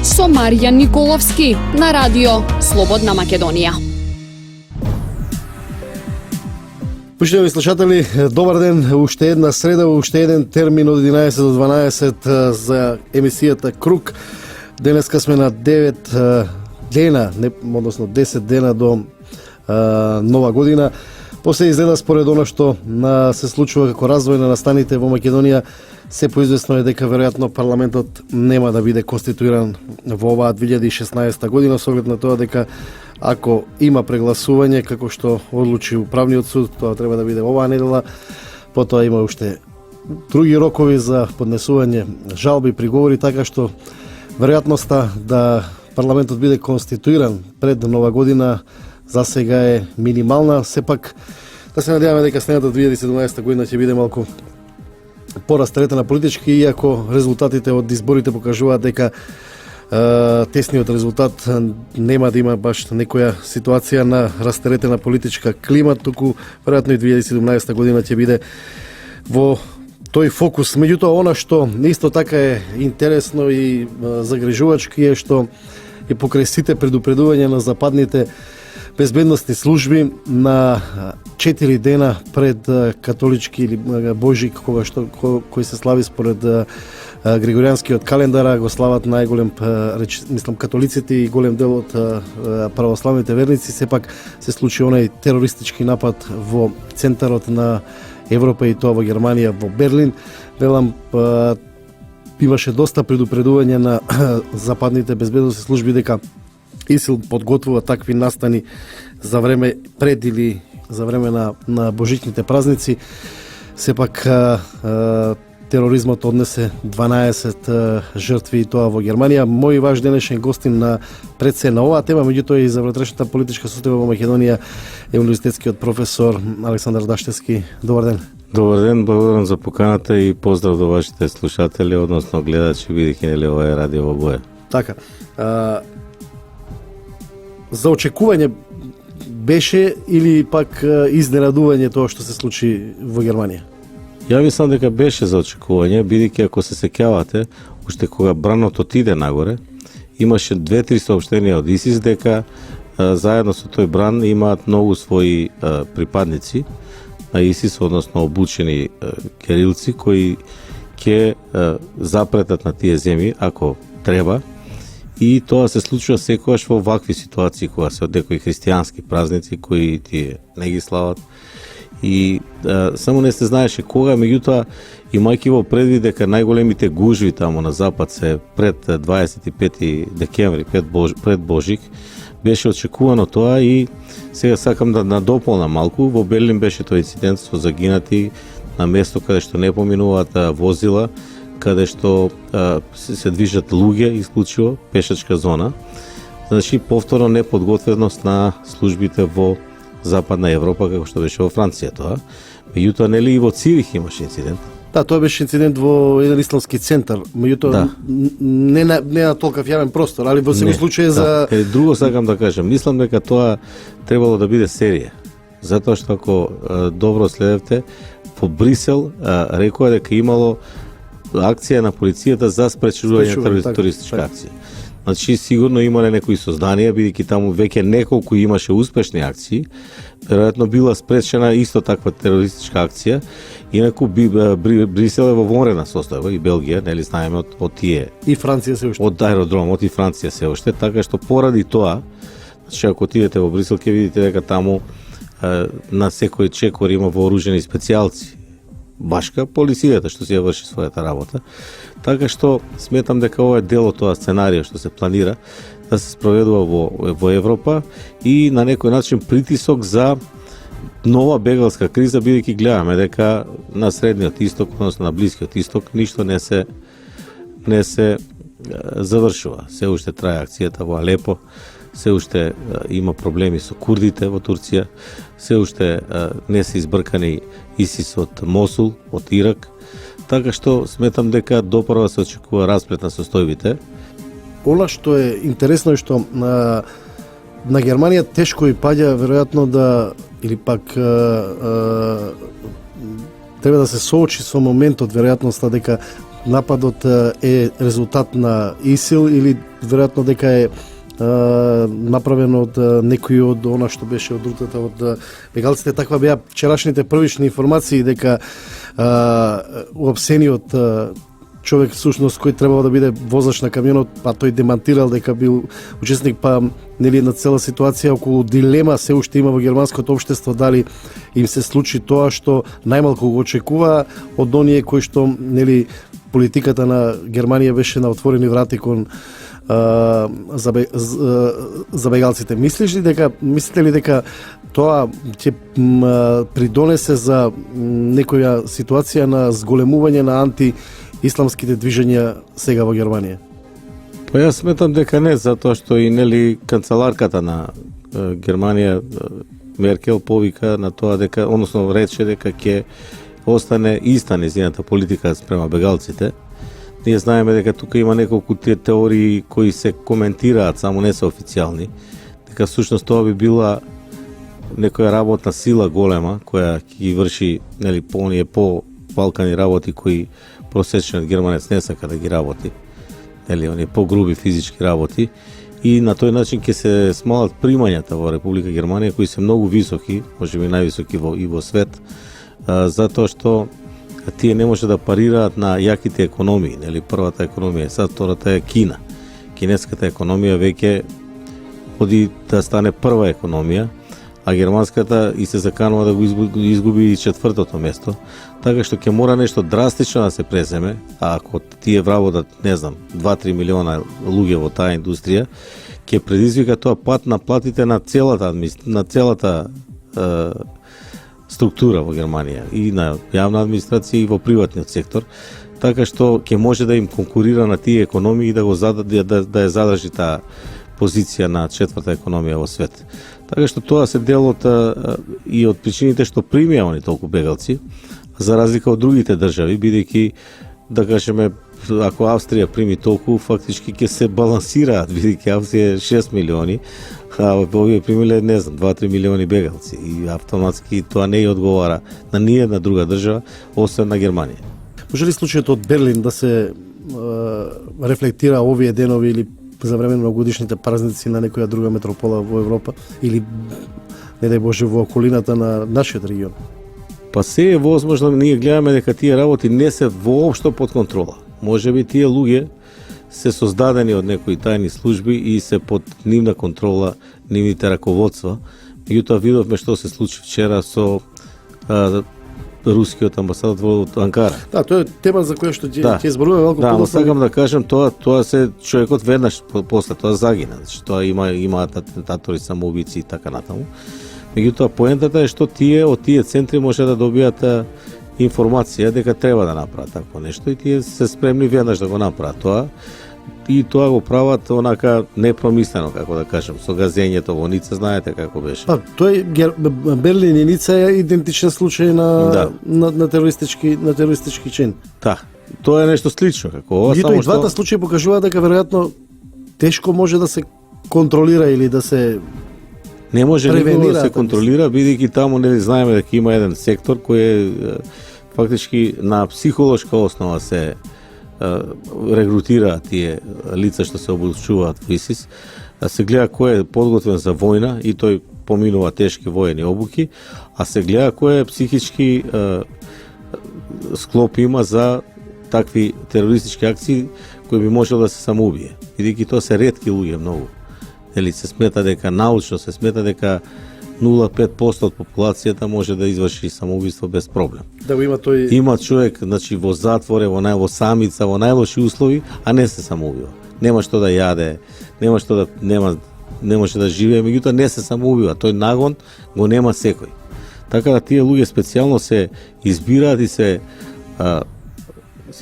со Маријан Николовски на радио Слободна Македонија. Почитувани слушатели, добар ден, уште една среда, уште еден термин од 11 до 12 за емисијата Круг. Денеска сме на 9 дена, односно 10 дена до нова година. После изгледа според она што се случува како развој на настаните во Македонија, се поизвестно е дека веројатно парламентот нема да биде конституиран во оваа 2016 година, со оглед на тоа дека ако има прегласување, како што одлучи Управниот суд, тоа треба да биде оваа недела. Потоа има уште други рокови за поднесување жалби, приговори, така што веројатноста да парламентот биде конституиран пред нова година за сега е минимална. Сепак да се надеваме дека следната 2017 година ќе биде малку порастеретена политички, иако резултатите од изборите покажуваат дека тесниот резултат нема да има баш некоја ситуација на растеретена политичка клима, туку веројатно и 2017 година ќе биде во тој фокус. Меѓутоа, она што исто така е интересно и загрижувачки е што и покрај сите предупредувања на западните безбедностни служби на 4 дена пред католички или Божик, кој се слави според Григоријанскиот календар, го слават најголем, мислам, католиците и голем дел од православните верници. Сепак се случи онај терористички напад во центарот на Европа и тоа во Германија, во Берлин. Велам, имаше доста предупредување на западните безбедностни служби дека ИСИЛ подготвува такви настани за време пред или за време на божичните празници. Сепак тероризмот однесе 12 жртви и тоа во Германија. Мој ваш денешен гостин на пред се на оваа тема, меѓутоа и за внатрешната политичка состојба во Македонија е универзитетскиот професор Александар Даштевски. Добар ден. Добар ден, благодарам за поканата и поздрав до вашите слушатели, односно гледачи, бидејќи нели ова е радио во боја. Така. За очекување беше или пак изненадување тоа што се случи во Германија? Ја мислам дека беше за очекување, бидејќи ако се сеќавате, уште кога бранот отиде нагоре, имаше 2-3 соопштенија од ИСИС дека заедно со тој бран имаат многу своји припадници на ИСИС, односно обучени керилци кои ќе запретат на тие земји ако треба. И тоа се случува секогаш во вакви ситуации, кога се од некои христијански празници кои тие не ги слават. И само не се знаеше кога, меѓутоа имајќи во предвид дека најголемите гужви таму на запад се пред 25 декември, пред Божик, беше очекувано тоа. И сега сакам да надополнам малку. Во Берлин беше тој инцидент со загинати на место каде што не поминуваат возила, каде што се движат луѓе исклучиво, пешачка зона. Значи, повторно неподготвеност на службите во Западна Европа, како што беше во Франција тоа. Меѓутоа, нели и во Цирих имаше инцидент? Да, тоа беше инцидент во еден исламски центар. Меѓутоа, да. не на толкав јавен простор, али во секој случај за... Друго сакам да кажам, мислам дека тоа требало да биде серија. Затоа што ако добро следевте, во Брисел рекоа дека имало акција на полицијата за спречување на терористичка акција. Значи, сигурно имале некои сознанија, бидејќи таму веќе неколку имаше успешни акции, веројатно била спречена исто таква терористичка акција, инаку Брисел е во вонредна состојба и Белгија, нели знаеме од тие. И Франција се уште. Од аеродромот и Франција се уште, така што поради тоа, значи ако отидете во Брисел ќе видите дека таму на секој чекор има вооружени специјалци. Башка полицијата што си ја врши својата работа. Така што сметам дека ова е дел од тоа сценарија што се планира да се спроведува во Европа и на некој начин притисок за нова бегалска криза, бидејќи гледаме дека на Средниот исток, односно на Блискиот исток, ништо не се завршува. Се уште трае акцијата во Алепо, се уште има проблеми со курдите во Турција, се уште не се избркани ИСИС од Мосул, од Ирак, така што сметам дека допрва се очекува расплет на состојбите. Она што е интересно е што на Германија тешко и паѓа веројатно да или пак треба да се соочи со моментот веројатноста дека нападот е резултат на ИСИЛ или веројатно дека е направено од некој од она што беше од рутата од бегалците. Таква беа вчерашните првични информации дека уапсениот човек всушност кој требало да биде возач на камионот, па тој демантирал дека бил учесник, па нели една цела ситуација околу дилема се уште има во германското општество дали им се случи тоа што најмалку го очекува од оние кои што нели политиката на Германија беше на отворени врати кон за бегалците. Мислите ли дека тоа ќе придонесе за некоја ситуација на зголемување на антиисламските движења сега во Германија? Па јас сметам дека не, затоа што и нели канцеларката на Германија Меркел повика на тоа дека, односно рече дека ќе остане иста нејзината политика спрема бегалците. Ние знаеме дека тука има неколку тие теории кои се коментираат, само не се официјални, дека всушност тоа би била некоја работна сила голема која ќе ги врши нели по Балкани работи кои просечниот германец не сака да ги работи. Нели оние погруби физички работи и на тој начин ќе се смалат примањата во Република Германија кои се многу високи, можеби највисоки во свет, затоа што тие не може да парираат на јаките економии, нели првата економија е сад, втората е Кина. Кинеската економија веќе оди да стане прва економија, а германската и се заканува да го изгуби и четвртото место, така што ќе мора нешто драстично да се преземе, а ако тие вработат, не знам, 2-3 милиона луѓе во таа индустрија, ќе предизвика тоа пат на платите на целата структура во Германија и на јавна администрација и во приватниот сектор, така што ќе може да им конкурира на тие економии и да ја задржи таа позиција на четврта економија во свет. Така што тоа се дел од и од причините што примија они толку бегалци, за разлика од другите држави, бидејќи да кажеме ако Австрија прими толку, фактички ќе се балансираат, бидејќи Австрија е 6 милиони, а овие примиле, не знам, 2-3 милиони бегалци и автоматски тоа не ја одговара на ниедна друга држава, освен на Германија. Може ли случајот од Берлин да се рефлектира овие денови или за време на годишните празници на некоја друга метропола во Европа или не дај Боже во околината на нашиот регион? Па се е возможно, ние гледаме дека тие работи не се воопшто под контрола. Можеби тие луѓе се создадени од некои тајни служби и се под нивна контрола, нивните раководства. Меѓутоа видовме што се случи вчера со рускиот амбасадор во Анкара. Да, тоа е тема за која што ќе зборуваме малку подоцна. Да, сакам да кажем, тоа се човекот веднаш после тоа загина, значи тоа имаат атентатори, самоубици и така натаму. Меѓутоа поентата е што тие од тие центри може да добијат информација дека треба да направат такво нешто и тие се спремни веднаш да го направат тоа и тоа го прават онака непромислено, како да кажем, со газењето во Ница, знаете како беше. Тој Берлин и Ница е идентичен случај на терористички чин. Да, тоа е нешто слично како ова, само што и двата случаи покажуваат дека веројатно тешко може да се контролира или да се не може никога да се контролира, бидејќи таму не знаеме дека има еден сектор кој е фактички на психолошка основа се регрутираат тие лица што се обучуваат во ИСИС, се гледа кој е подготвен за војна и тој поминува тешки воени обуки, а се гледа кој е психички склоп има за такви терористички акции кои би можел да се самоубие. Бидејќи тоа се ретки луѓе многу. Нели се смета дека научно се смета дека 0,5% од популацијата може да изврши самоубиство без проблем. Да го има тој има човек, значи во затвор, во самица, во најлоши услови, а не се самоубива. Нема што да јаде, не може да живее, меѓутоа не се самоубива. Тој нагон го нема секој. Така да тие луѓе специјално се избираат и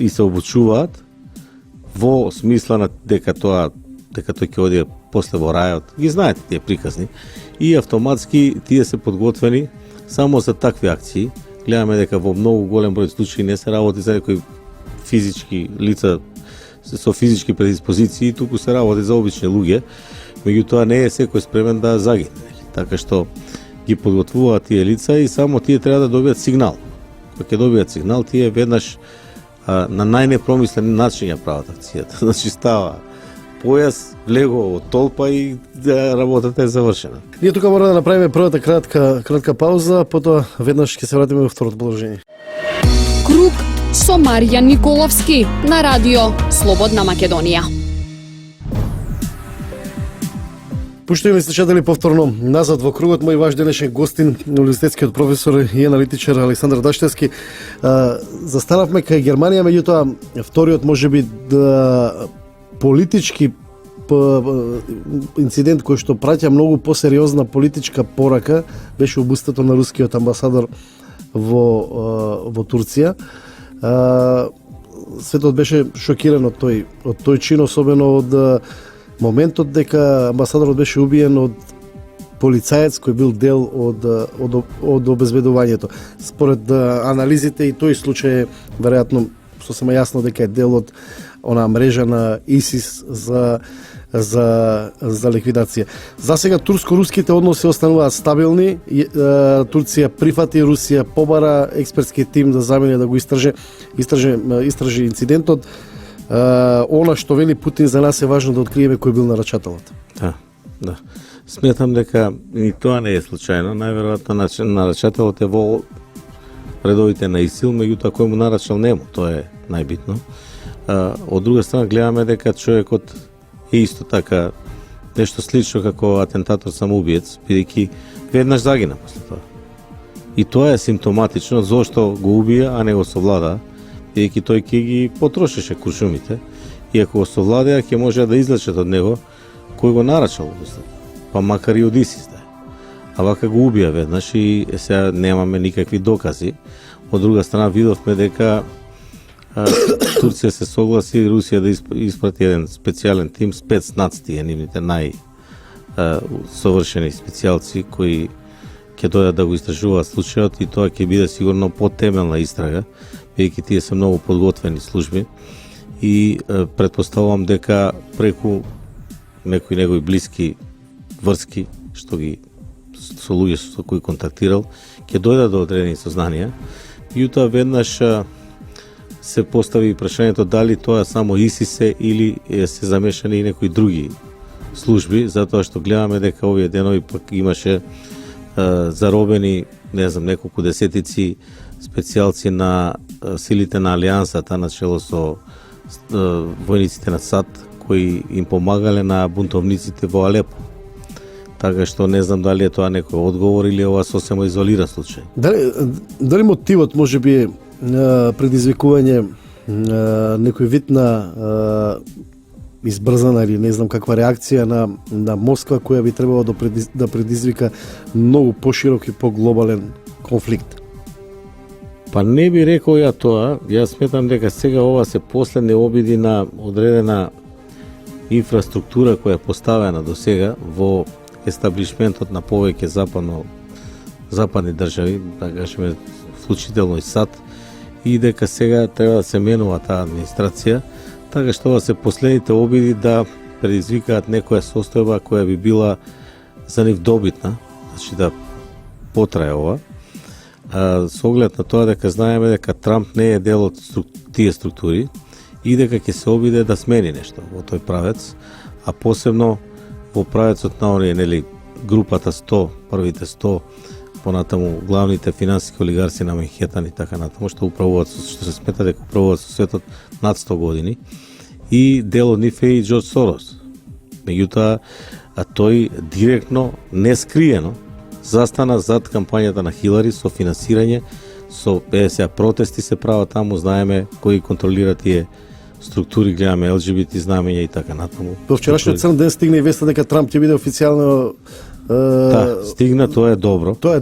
се обучуваат во смисла на дека тој ќе оди после во рајот. Ги знаете тие приказни. И автоматски тие се подготвени само за такви акции. Гледаме дека во многу голем број случаи не се работи за некои физички лица со физички предиспозиции, туку се работи за обични луѓе, меѓутоа не е секој спремен да загине. Така што ги подготвуваат тие лица и само тие треба да добијат сигнал. Кога ќе добијат сигнал, тие веднаш на најнепромислен начин ја прават акцијата. Значи става појас, влего од толпа и работата е завршена. Ние тука мора да направиме првата кратка пауза, потоа веднаш ќе се вратиме во второто положение. Круг со Маријан Николовски на радио Слободна Македонија. Поштовани слушатели, повторно назад во кругот, мој ваш денешен гостин, универзитетскиот професор и аналитичар Александар Даштевски. Застанавме кај Германија, меѓутоа вториот можеби политички инцидент кој што праќа многу посериозна политичка порака беше убуството на рускиот амбасадор во Турција. Светот беше шокиран од тој чин, особено од моментот дека амбасадорот беше убиен од полицаец кој бил дел од обезбедувањето. Според анализите и тој случај е веројатно сосема јасно дека е дел од она мрежа на ИСИС за ликвидација. За сега турско-руските односи остануваат стабилни. Турција прифати, Русија побара експертски тим да замени да го истражи инцидентот. Она што вели Путин за нас е важно да откриеме кој бил нарачателот. Да. Сметам дека и тоа не е случајно. Најверојатно нарачателот е во редовите на ИСИЛ, меѓутоа кој му нарачал нему, тоа е најбитно. Од друга страна гледаме дека човекот е исто така нешто слично како атентатор самоубиец, бидејќи веднаш загина после тоа. И тоа е симптоматично зошто го убија, а не го совлада, бидејќи тој ќе ги потрошеше куршумите и ако го совладеа ќе може да излечат од него кој го нарачал, па макар и од ИСИС да. А вака го убија веднаш и сега немаме никакви докази. Од друга страна видовме дека Турција се согласи Русија да испрати еден специјален тим, спецнац, тие нивните совршени специјалци кои ќе дојдат да го истражуваат случајот и тоа ќе биде сигурно потемелна истрага, бидејќи тие се многу подготвени служби и претпоставувам дека преку некои негови блиски врски што ги со луѓе со кои контактирал ќе дојдат до одредени сознанија и тоа веднаш се постави прашањето дали тоа само ИСИС или се замешани и некои други служби, затоа што гледаме дека овие денови пак имаше заробени, не знам, неколку десетици специјалци на силите на Алијансата на чело со војниците на САД кои им помагале на бунтовниците во Алепо. Така што не знам дали е тоа некој одговор или ова сосема изолиран случај. Дали мотивот можеби е предизвикување некој вид на избрзана или не знам каква реакција на Москва која би требало да предизвика многу поширок и поглобален конфликт? Па не би рекол ја тоа. Јас сметам дека сега ова се последни обиди на одредена инфраструктура која е поставена до сега во естаблишментот на повеќе западни држави, да кажеме вклучително и САД, и дека сега треба да се менува таа администрација, така што ова се последните обиди да предизвикаат некоја состојба која би била за нив добитна, значи да потрае ова. Со оглед на тоа дека знаеме дека Трамп не е дел од тие структури и дека ќе се обиде да смени нешто во тој правец, а посебно во правецот на оние, нели, групата 100, првите 100, понатаму главните финансиски олигарси на Манхетан и така натаму, што се смета дека управуваат со светот над 100 години, и дел од нив е и Џорџ Сорос. Меѓутоа, тој директно, нескриено, застана зад кампањата на Хилари со финансирање, со сега протести се прават таму, знаеме кои контролира тие структури, гледаме ЛГБТ знамења и така натаму. Во вчерашниот црн ден стигна и веста дека Трамп ќе биде официјално стигна, тоа е добро. Тоа е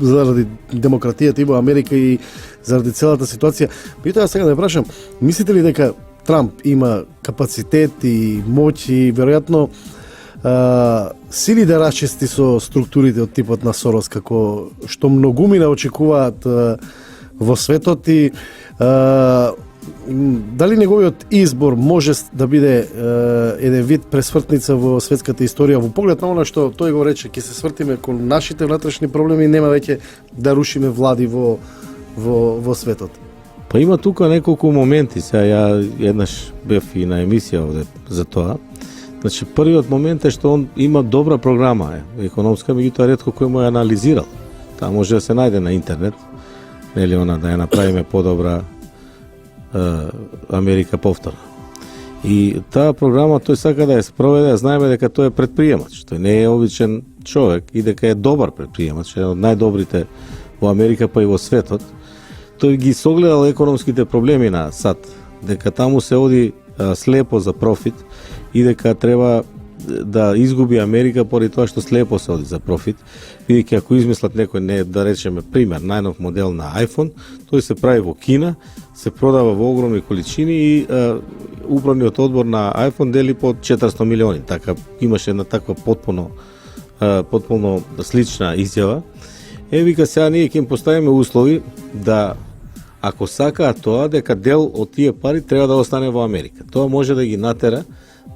заради демократијата и во Америка и заради целата ситуација. Меѓутоа сега да прашам, мислите ли дека Трамп има капацитет и моќ и веројатно сили да расчисти со структурите од типот на Сорос, како што многумина очекуваат во светот, и дали неговиот избор може да биде еден вид пресвртница во светската историја, во поглед на она што тој го рече, ќе се свртиме кон нашите внатрешни проблеми и нема веќе да рушиме влади во светот? Па има тука неколку моменти, сега ја еднаш бев и на емисија овде за тоа. Значи, првиот момент е што он има добра програма, економска, меѓутоа ретко кој му ја анализирал. Таа може да се најде на интернет, нели она да ја направиме подобра Америка повторно. И таа програма тој сака да ја спроведе, знаеме дека тој е предприемач, тој не е обичен човек и дека е добар предприемач, еден од најдобрите во Америка па и во светот. Тој ги согледал економските проблеми на САД, дека таму се оди слепо за профит и дека треба да изгуби Америка поради тоа што слепо се оди за профит, бидејќи ако измислат некој, не да речеме пример, најнов модел на iPhone, тој се прави во Кина, се продава во огромни количини и управниот одбор на iPhone дели по 400 милиони. Така имаше една таква потполно слична изјава. Вика, сега ние ќе им поставиме услови да, ако сакаат тоа, дека дел од тие пари треба да остане во Америка. Тоа може да ги натера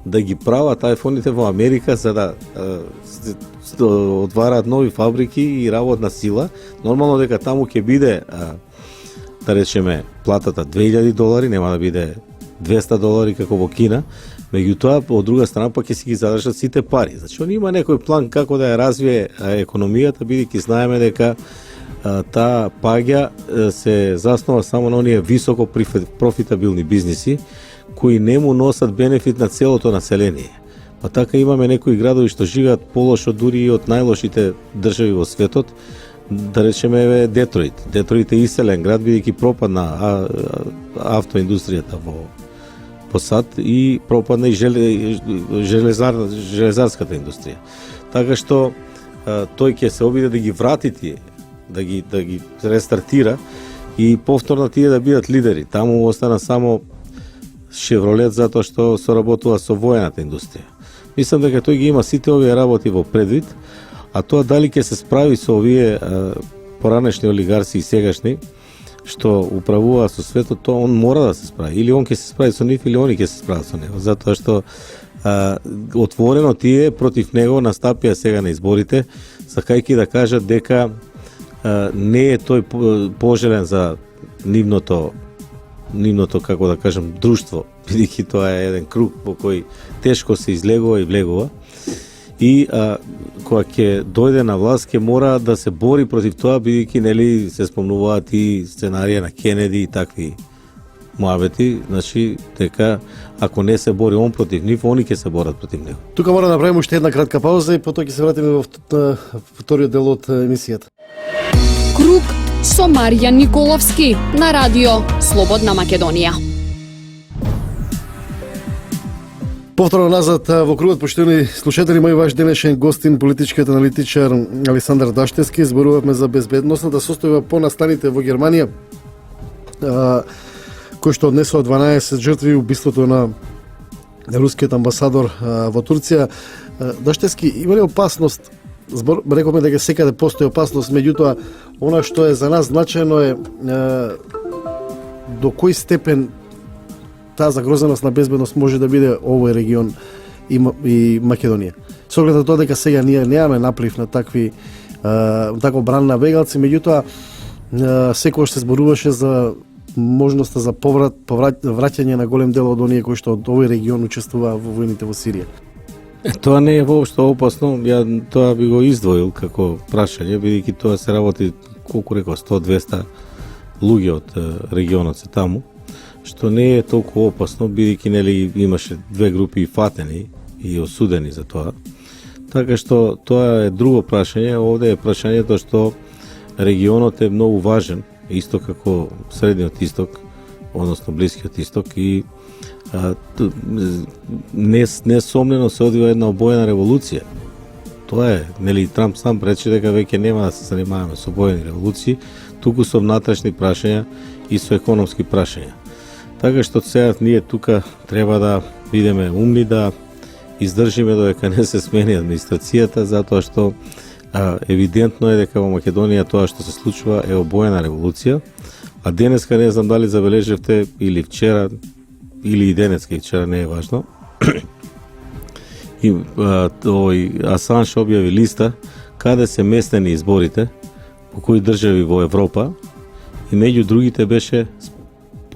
да ги прават айфоните во Америка за да отвараат нови фабрики и работна сила. Нормално дека таму ќе биде, да речеме, платата $2000, нема да биде $200 како во Кина, меѓутоа, од друга страна, па ќе си ги задржат сите пари. Значи, он има некој план како да ја развие економијата, бидејќи знаеме дека таа паѓа се заснова само на оние високо профитабилни бизниси, кои не му носат бенефит на целото население. Па така имаме некои градови што живеат полошо дури и од најлошите држави во светот, да речеме Детройт. Детройт е иселен град, бидејќи пропадна автоиндустријата во САД и пропадна и железарската индустрија. Така што тој ќе се обиде да ги врати тие, да ги рестартира и повторно тие да бидат лидери. Таму остана само Шевролет затоа што соработува со воената индустрија. Мислам дека тој ги има сите овие работи во предвид, а тоа дали ќе се справи со овие поранешни олигарси и сегашни што управува со светот, тоа он мора да се справи. Или он ќе се справи со нив, или они ќе се справат со него, затоа што отворено тие против него настапија сега на изборите, сакајќи да кажат дека не е тој пожелен за нивното, како да кажем, друштво, бидејќи тоа е еден круг во кој тешко се излегува и влегува. И кога ќе дојде на власт, ќе мора да се бори против тоа, бидејќи нели се спомнуваат и сценарија на Кенеди и такви муабети, значи дека ако не се бори он против нив, они ќе се борат против него. Тука мора да направиме уште една кратка пауза и потоа ќе се вратиме во вториот дел од емисијата. Круг со Маријан Николовски на радио Слободна Македонија. Повторно назад во кругот, поштени слушатели, мој ваш денешен гостин, политичкиот аналитичар Александар Даштевски. Зборувавме за безбедносната состојба по настаните во Германија, кој што однесува 12 жртви убиството на рускиот амбасадор во Турција. Даштевски, има ли опасност? Рековме дека секаде постои опасност, меѓутоа она што е за нас значајно е до кој степен таа загрозеност на безбедност може да биде овој регион и Македонија. Со оглед на тоа дека сега ние немаме наплив на такво бран на бегалци, меѓутоа секогаш се зборуваше за можноста за враќање на голем дел од оние кои што од овој регион учествуваа во војните во Сирија. Тоа не е воопшто опасно, ја тоа би го издвоил како прашање, бидејќи тоа се работи, колку реков, 100-200 луѓе од регионот се таму, што не е толку опасно, бидејќи нели имаше две групи фатени и осудени за тоа. Така што тоа е друго прашање, овде е прашањето што регионот е многу важен, исто како Средниот Исток, односно Блискиот Исток, и несомнено се одвива една обоена револуција. Тоа е, нели Трамп сам рече дека веќе нема да се занимаваме со обоени револуции, туку со внатрешни прашања и со економски прашања. Така што сега ние тука треба да бидеме умни, да издржиме додека не се смени администрацијата, затоа што евидентно е дека во Македонија тоа што се случува е обоена револуција, а денеска не знам дали забележевте или вчера, или и денеска, и вчера не е важно, и Асанж објави листа каде се местени изборите, по кои држави во Европа, и меѓу другите беше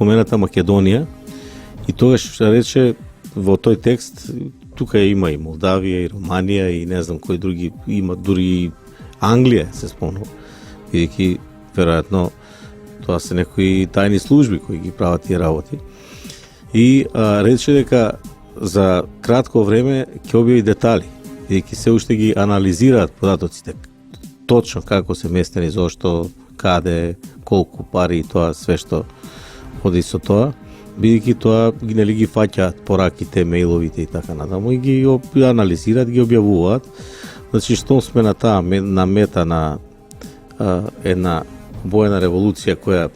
спомената Македонија и тогаш рече во тој текст тука има и Молдавија и Романија и не знам кои други, има дури и Англија се спомнува, бидејќи веројатно тоа се некои тајни служби кои ги прават тие работи. И рече дека за кратко време ќе објави детали, бидејќи се уште ги анализираат податоците, точно како се местени, зошто, каде, колку пари и тоа све што оди со тоа, бидејќи тоа нели ги фаќаат пораките, мејловите и така натаму и ги анализираат, ги објавуваат. Значи што сме на таа мета на една воена револуција која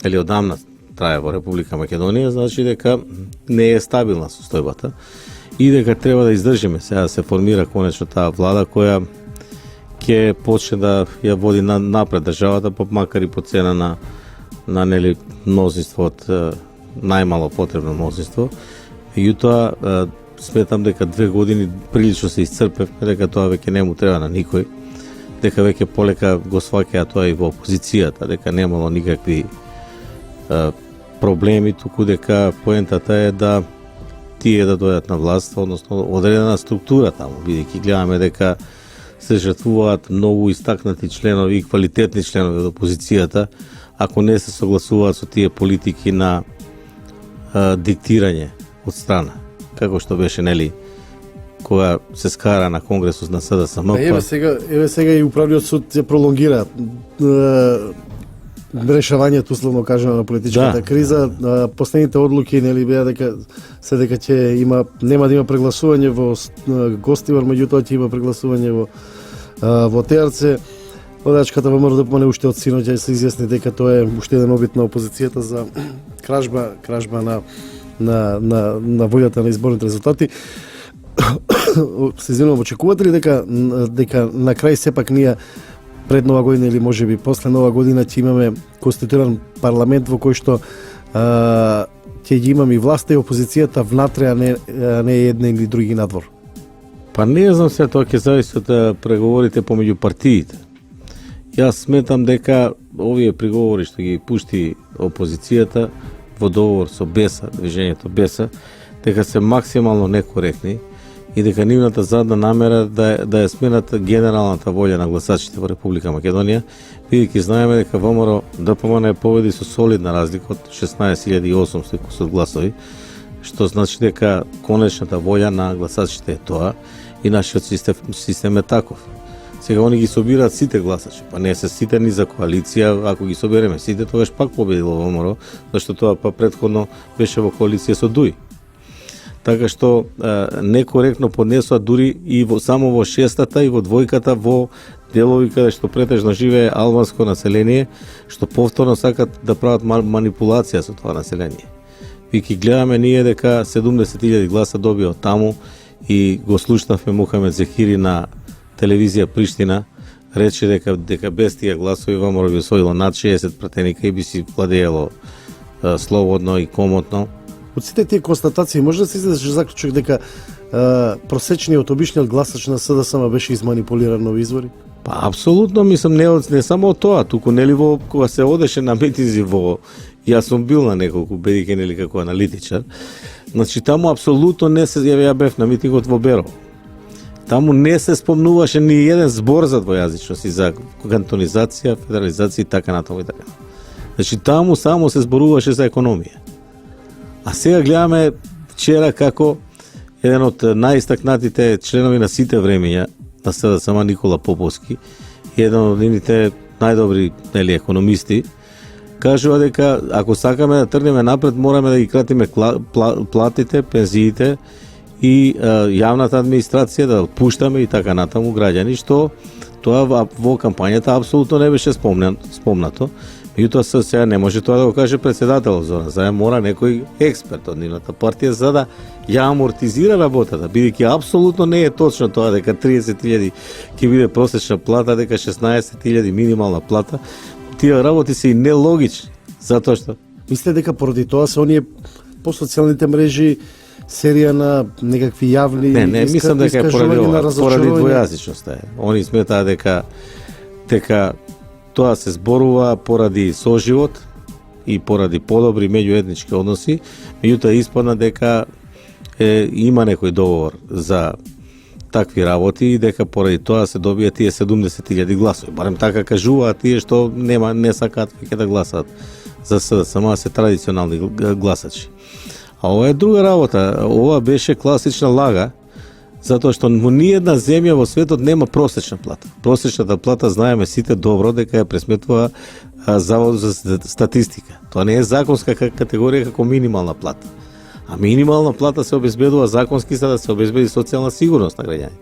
или одамна трае во Република Македонија, значи дека не е стабилна состојбата и дека треба да издржиме сега да се формира конечно таа влада која ќе почне да ја води напред државата, макар и по цена на нели мнозинство од најмало потребно мнозинство. Меѓутоа сметам дека 2 години прилично се исцрпевме, дека тоа веќе не му треба на никој, дека веќе полека го сваќаја тоа и во опозицијата, дека немало никакви проблеми, туку дека поентата е да тие да дојдат на власт, односно одредена структура таму, бидејќи гледаме дека се жртвуваат многу истакнати членови и квалитетни членови од опозицијата, ако не се согласуваат со тие политики на диктирање од страна, како што беше нели кога се скара на Конгресот на СДСМ. Еве сега и управниот суд се пролонгира решавањето, условно кажано, на политичката криза. Последните одлуки нели беа дека ќе нема да има прегласување во Гостивар, меѓутоа ќе има прегласување во ТРЦ. Водачката ВМРО ДПМН уште од синоќа се изјасни дека тоа е уште еден обид на опозицијата за кражба на волјата на изборните резултати. Се извинувам, очекувате ли дека на крај сепак ние пред Нова година или можеби после Нова година ќе имаме конституиран парламент во кој што ќе ги имаме и власта и опозицијата внатре, а не едни или други надвор? Па не знам се, тоа ќе зависи од преговорите помеѓу партиите. Јас сметам дека овие преговори што ги пушти опозицијата во договор со БЕСА, движењето БЕСА, дека се максимално некоректни и дека нивната задна намера да ја сменат генералната волја на гласачите во Република Македонија, бидејќи знаеме дека ВМРО ДПМН победи со солидна разлика од 16.800 гласови, што значи дека конечната волја на гласачите е тоа и нашиот систем е таков. Сега они ги собираат сите гласачи, па не се сите ни за коалиција, ако ги собереме сите, тогаш пак победило ВМРО, зашто тоа па претходно беше во коалиција со ДУИ. Така што некоректно поднесоа дури и само во 6-та и во 2-ката во делови каде што претежно живее албанско население, што повторно сакат да прават манипулација со тоа население. Вики гледаме ние дека 70.000 гласа добија од таму и го слушнавме Мухамед Зехири на телевизија Приштина, рече дека без тие гласови ВМРО би освоило над 60 пратеника и би си владеело слободно и комотно. Од сите тие констатации може да се излезе заклучок дека просечниот обичниот гласач на СДСМ беше изманипулиран во избори? Па апсолутно, мислам не само тоа, туку нели во кога се одеше на митинзи јас сум бил на неколку, бидејќи нели како аналитичар. Значи таму апсолутно не се ја бев на митингот во Берово. Таму не се спомнуваше ни еден збор за двојазичност и за кантонизација, федерализација и така натаму и така. Значи таму само се зборуваше за економија. А сега гледаме вчера како еден од најистакнатите членови на сите времења на СДСМ Никола Поповски, еден од нивните најдобри нели економисти, кажува дека ако сакаме да тргнеме напред, мораме да ги кратиме платите, пензиите и јавната администрација, да отпуштаме и така натаму граѓани, што тоа во кампањата апсолутно не беше спомнато. Меѓутоа сега не може тоа да го каже председателот Зоран Заев, мора некој експерт од нивната партија за да ја амортизира работата, бидејќи апсолутно не е точно тоа дека 30.000 ќе биде просечна плата, дека 16.000 минимална плата. Тие работи се и нелогични, затоа што мислите дека поради тоа се оние по социјалните мрежи серија на некакви јавни Не, мислам дека е поради двојазичноста. Они сметаат дека тоа се зборува поради соживот, и поради подобри меѓуетнички односи, меѓутоа испадна дека има некој договор за такви работи и дека поради тоа се добија тие 70.000 гласови. Барем така кажуваат тие што не сакаат веќе да гласаат за СДСМ, се традиционални гласачи. А ова е друга работа. Ова беше класична лага, затоа што ни една земја во светот нема просечна плата. Просечната плата знаеме сите добро дека ја пресметува Завод за статистика. Тоа не е законска категорија како минимална плата. А минимална плата се обезбедува законски за да се обезбеди социјална сигурност на граѓаните.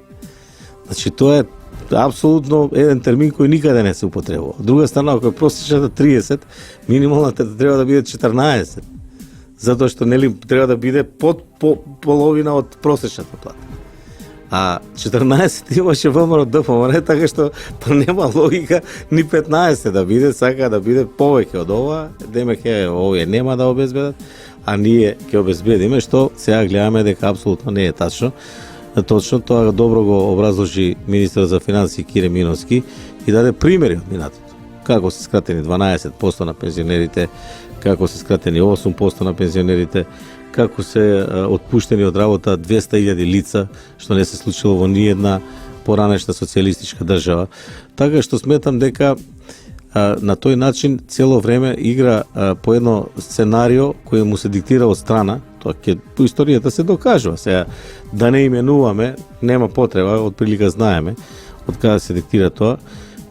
Значи тоа е апсолутно еден термин кој никаде не се употребува. Од друга страна, ако е просечната 30, минималната треба да биде 14. Затоа што нели треба да биде под половина од просечната плата. А 14 имаше ВМРО ДПМН, така што нема логика ни 15 да биде, сака да биде повеќе од ова, демеќе овие нема да обезбедат, а ние ќе обезбедиме, што сега гледаме дека апсолутно не е тачно. Точно тоа добро го образложи министер за финансии Кире Миновски и даде примери од минатото. Како се скратени 12% на пензионерите, како се скратени 8% на пензионерите, како се отпуштени од работа 200.000 лица, што не се случило во ниедна поранешна социјалистичка држава. Така што сметам дека на тој начин цело време игра по едно сценарио кој му се диктира од страна, тоа ќе по историјата се докажува. Сега да не именуваме, нема потреба, од прилика знаеме од каде се диктира тоа.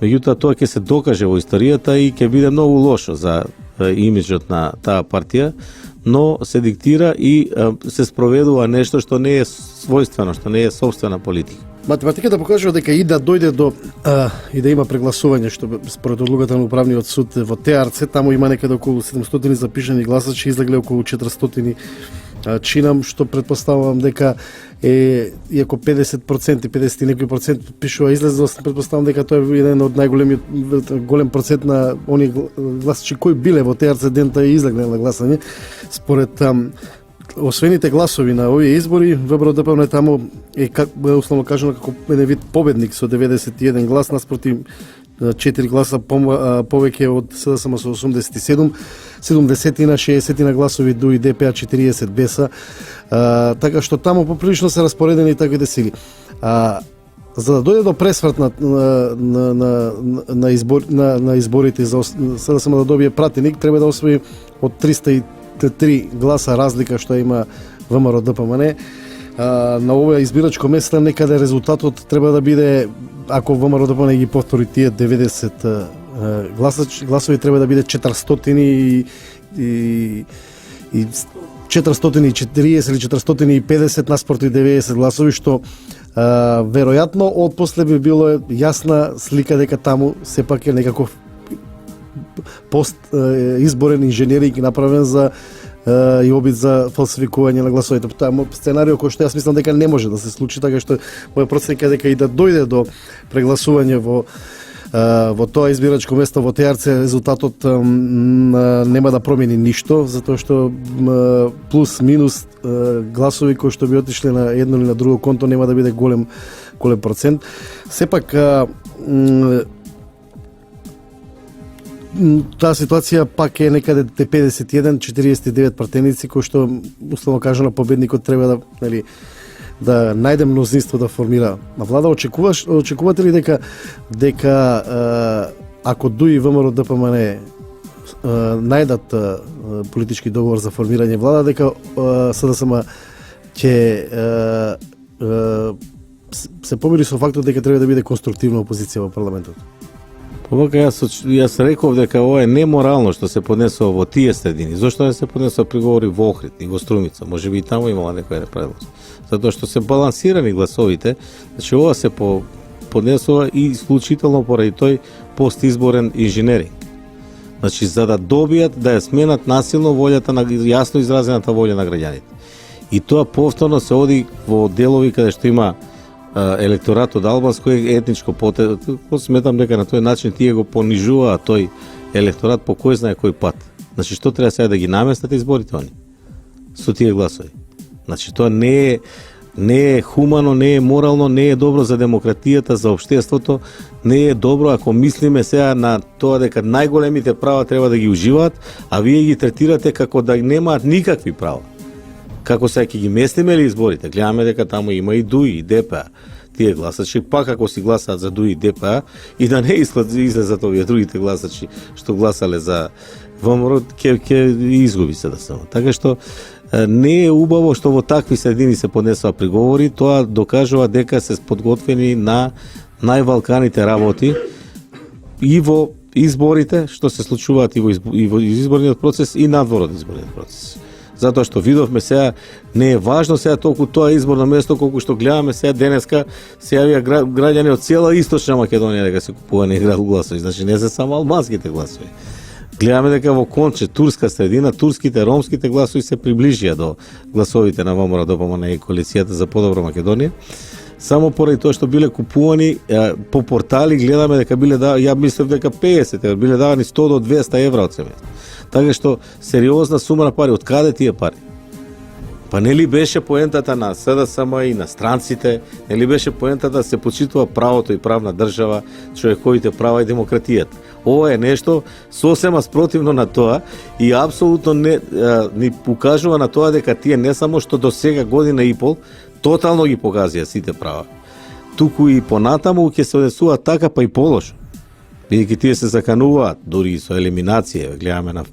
Меѓутоа тоа ќе се докаже во историјата и ќе биде многу лошо за имиджот на таа партија, но се диктира и се спроведува нешто што не е својствено, што не е собствена политика. Математиката покажува дека и да дојде до и да има прегласување, што според одлуката на управниот суд во ТРЦ, таму има некаде околу 700 запишани гласачи, излегле околу 400 чинам, што предпоставувам дека иако 50% 50 и некој процент пишува излезло, предпоставувам дека тоа е еден од голем процент на они гласачи кои биле во ТРЦ дента и излегле на гласање. Според освените гласови на овие избори, ВМРО ДПМН таму е условно кажано како еден вид победник со 91 глас наспроти 4 гласа повеќе од СДСМ со 87, 70 на 60 на гласови до и ДПА 40 беса. Така што таму поприлично се распоредени таквите сили. За да дојде до пресврт на изборите за СДСМ да добие пратеник, треба да освои од 303 гласа разлика што има ВМРО ДПМН. На ова избирачко место некаде резултатот треба да биде, ако ВМРО ДПМН ги повтори тие 90 гласови, треба да биде 440 или 450 наспроти 90 гласови, што веројатно од после би било јасна слика дека таму сепак е некаков пост изборен инженеринг направен за и обид за фалсификување на гласовите. Тоа е сценарио кој што јас мислам дека не може да се случи, така што моја проценка е дека и да дојде до прегласување во тоа избирачко место во ТРЦ, резултатот нема да промени ништо, затоа што плюс минус гласови кои што би отишле на едно или на друго конто нема да биде голем процент. Сепак таа ситуација пак е некаде 51-49 пратеници, кои што условно кажано победникот треба да, нели, да најде мнозинство да формира на влада. Очекувате ли дека ако ДУИ ВМРО ДПМН најдат политички договор за формирање влада, дека СДСМ ќе се помири со фактот дека треба да биде конструктивна опозиција во парламентот? Повака јас реков дека ова е неморално што се поднесува во тие средини. Зошто не се поднесува приговори во Охрид и во Струмица? Може би и таму имала некоја неправилност. Затоа што се балансирани гласовите, значи ова се поднесува и исклучително поради тој постизборен инженеринг. Значи за да добијат да ја сменат насилно волјата на јасно изразената волја на граѓаните. И тоа повторно се оди во делови каде што има електорат од албанско и етничко потекло. Сметам дека на тој начин тие го понижуваат тој електорат по кој знае кој пат. Значи што треба сега да ги наместат изборите они со тие гласови? Значи тоа не е не е хумано, не е морално, не е добро за демократијата, за општеството, не е добро ако мислиме сега на тоа дека најголемите права треба да ги уживаат, а вие ги третирате како да немаат никакви права. Како сега ќе ги местиме ли изборите? Гледаме дека таму има и ДУИ, и ДПА. Тие гласачи, пак ако си гласаат за ДУИ и ДПА, и да не излезат овие другите гласачи што гласале за ВМРО, ќе изгуби се да само. Така што не е убаво што во такви средини се поднесува приговори, тоа докажува дека се подготвени на највалканите работи и во изборите, што се случуваат и во изборниот процес и надвор од изборниот процес. Затоа што видовме сега, не е важно сега толку тоа изборно место, колку што гледаме сега денеска, се јавија граѓани од цела Источна Македонија дека се купува на игра гласови, значи не се само албанските гласови. Гледаме дека во Конче, турска средина, турските, ромските гласови се приближија до гласовите на ВМРО, ДПМН и коалицијата за подобра Македонија. Само поради тоа што биле купувани по портали, гледаме дека биле ја мислев дека 50 евра, биле давани 100 до 200 евра од семејство. Така што сериозна сума на пари, од каде тие пари? Па нели беше поентата на СДСМ и на странците, нели беше поентата да се почитува правото и правна држава, човековите права и демократијата. Ова е нешто сосема спротивно на тоа и апсолутно ни покажува на тоа дека тие не само што до сега година и пол тотално ги погазија сите права, туку и понатаму ќе се однесува така па и полошо. Бидејќи тие се закануваат дури и со елиминација, гледаме на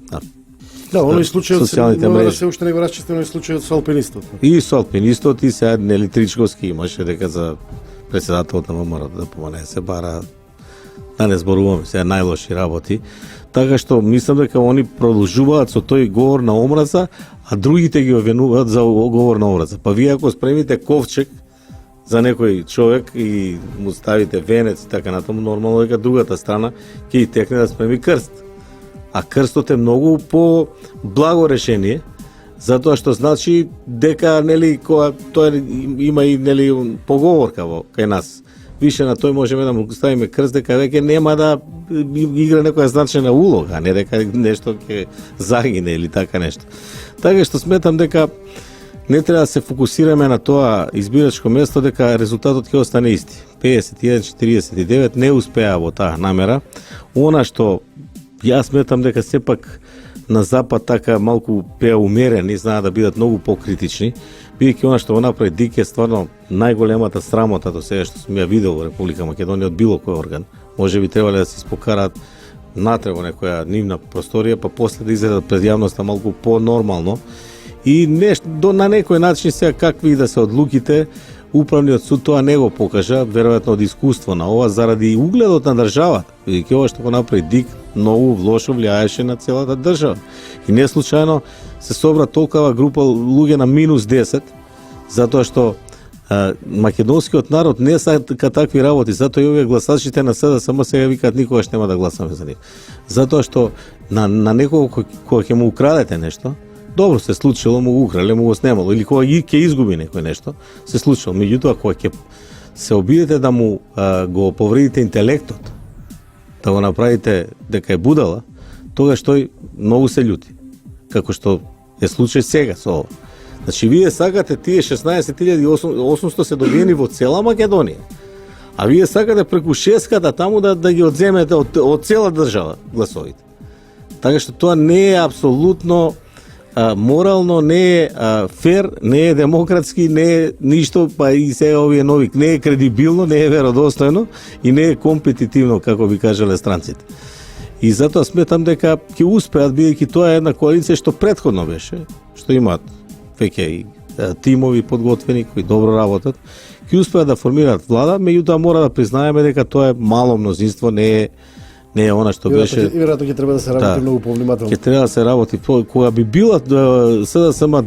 Да, оној случајот социјалните мора да мрежи. се уште не го расчистено случајот со алпинистот. И со алпинистот и сега нели Тричковски имаше дека за председателот на ВМРО да помоне се бара, да не зборуваме сега најлоши работи. Така што мислам дека они продолжуваат со тој говор на омраза, а другите ги обвинуваат за говор на омраза. Па вие ако спремите ковчег за некој човек и му ставите венец и така натаму, нормално дека другата страна ќе и текне да спреми крст. А крстот е многу по благо решение, затоа што значи дека нели кога тоа има и нели поговорка кај нас. Више на тој можеме да му ставиме крст дека веќе нема да игра некоја значајна улога, а не дека нешто ќе загине или така нешто. Така што сметам дека не треба да се фокусираме на тоа избирачко место, дека резултатот ќе остане исти. 51-49 не успеа во таа намера. Она што јас сметам дека сепак на запад така малку беа умерени, знаат да бидат многу покритични, бидејќи она што го направи Дик е стварно најголемата срамота до сега што сум ја видел во Република Македонија од било кој орган. Може би требале да се испокараат натре во некоја нивна просторија, па после да изгледат пред јавноста малку по-нормално. И на некој начин сега какви да се одлуките, управниот суд тоа не го покажа, веројатно од искуство на ова, заради угледот на државата, бидејќи ова што го направи Дик многу лошо влијаеше на целата држава. И не случајно се собра толкава група луѓе на -10, затоа што македонскиот народ не сака такви работи, затоа и овие гласачите на СДСМ сега викаат никогаш нема да гласаме за нив. Затоа што на некој кога ќе му украдете нешто, добро се случило, му го украле, му го снемало, или кога ќе изгуби некој нешто, се случило. Меѓутоа, кога ќе се обидете да му го повредите интелектот, да го направите дека е будала, тогаш тој многу се љути. Како што е случај сега со ова. Значи, вие сакате тие 16.800 се добиени во цела Македонија, а вие сакате преку шеската таму да ги одземете од цела држава гласовите. Така што тоа не е апсолутно морално, не е фер, не е демократски, не е ништо, па и сега овие нови, не е кредибилно, не е веродостојно и не е компетитивно, како би кажале странците. И затоа сметам дека ќе успеат, бидејќи тоа е една коалиција што претходно беше, што имаат веќе и тимови подготвени кои добро работат, ќе успеат да формираат влада, меѓутоа мора да признаеме дека тоа е мало мнозинство, не е она што беше. И веројатно ќе треба да се работи многу повнимателно. Ќе треба да се работи кога би била СДСМ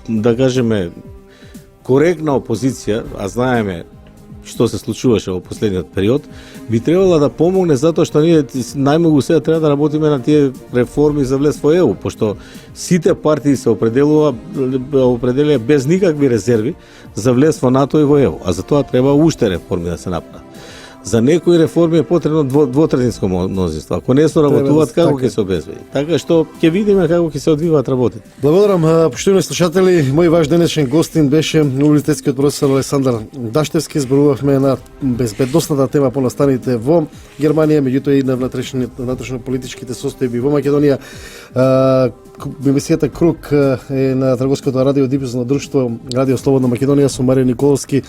да кажеме коректна опозиција, а знаеме што се случуваше во последниот период, би требала да помогне затоа што ние најмногу сега треба да работиме на тие реформи за влез во ЕУ, пошто сите партии се определија без никакви резерви за влез во НАТО и во ЕУ, а за тоа треба уште реформи да се направат. За некои реформи е потребно двотретинско мнозинство. Ако не се работуваат, Треба како така. ќе се обезбеди? Така што ќе видиме како ќе се одвиваат работите. Благодарам, почитувани слушатели. Мој ваш денешен гостин беше универзитетскиот професор Александар Даштевски. Зборувавме на безбедносната тема по настаните во Германија, меѓутоа и на внатрешно-политичките состојби во Македонија. Емисијата Круг е на Трговското радио дифузно друштво Радио Слободна Македонија со Марио Николовски,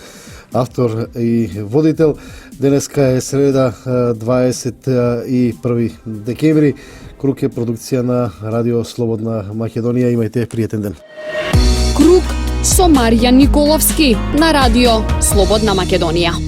автор и водител. Денеска е среда 21 декември. Круг е продукција на Радио Слободна Македонија. Имајте пријатен ден. Круг со Маријан Николовски на радио Слободна Македонија.